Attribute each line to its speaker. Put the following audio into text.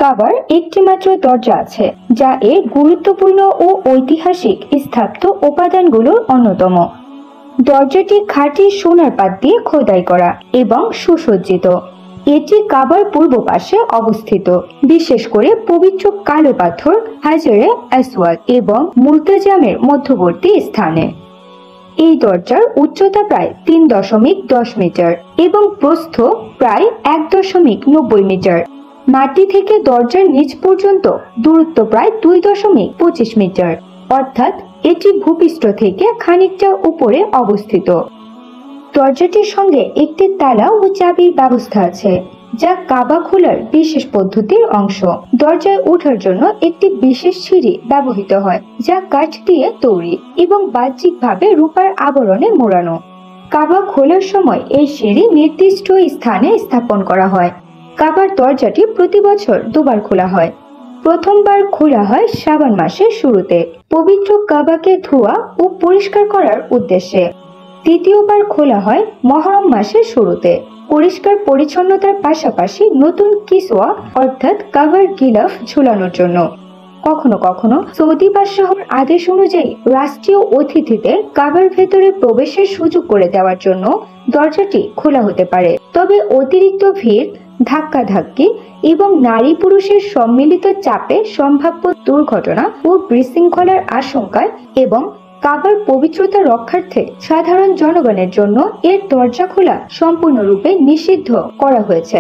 Speaker 1: কাবার একটি মাত্র দরজা আছে যা এর গুরুত্বপূর্ণ ও ঐতিহাসিক স্থাপত্য উপাদানগুলোর অন্যতম। দরজাটি খাঁটি সোনার পাত দিয়ে খোদাই করা এবং সুসজ্জিত। এটি কাবার পূর্ব পাশে অবস্থিত, বিশেষ করে পবিত্র কালো পাথর হাজরে আসওয়াদ এবং মুলতাজামের মধ্যবর্তী স্থানে। এই দরজার উচ্চতা প্রায় 3.10 মিটার এবং প্রস্থ প্রায় 1.90 মিটার। মাটি থেকে দরজার নিচ পর্যন্ত দূরত্ব প্রায় 2.25 মিটার, অর্থাৎ এটি ভূপৃষ্ঠ থেকে খানিকটা উপরে অবস্থিত। দরজাটির সঙ্গে একটি তালা ও চাবির ব্যবস্থা আছে, যা কাবা খোলার বিশেষ পদ্ধতির অংশ। দরজায় ওঠার জন্য একটি বিশেষ সিঁড়ি ব্যবহৃত হয়, যা কাঠ দিয়ে তৈরি এবং বাহ্যিকভাবে রূপার আবরণে মোড়ানো। কাবা খোলার সময় এই সিঁড়ি নির্দিষ্ট স্থানে স্থাপন করা হয়। কাবার দরজাটি প্রতি বছর দুবার খোলা হয়। প্রথমবার খোলা হয় শাবান মাসের শুরুতে, পবিত্র কাবাকে ধোয়া ও পরিষ্কার করার উদ্দেশ্যে। দ্বিতীয়বার খোলা হয় মহরম মাসের শুরুতে, পরিষ্কার পরিচ্ছন্নতার পাশাপাশি নতুন কিসওয়া অর্থাৎ কাবার গিলাফ ঝুলানোর জন্য। কখনো কখনো সৌদি বাদশাহর আদেশ অনুযায়ী রাষ্ট্রীয় অতিথিদের কাবার ভেতরে প্রবেশের সুযোগ করে দেওয়ার জন্য দরজাটি খোলা হতে পারে। তবে অতিরিক্ত ভিড়, ধাক্কাধাক্কি এবং নারী পুরুষের সম্মিলিত চাপে সম্ভাব্য দুর্ঘটনা ও বিশৃঙ্খলার আশঙ্কায় এবং কাবার পবিত্রতা রক্ষার্থে সাধারণ জনগণের জন্য এর দরজা খোলা সম্পূর্ণরূপে নিষিদ্ধ করা হয়েছে।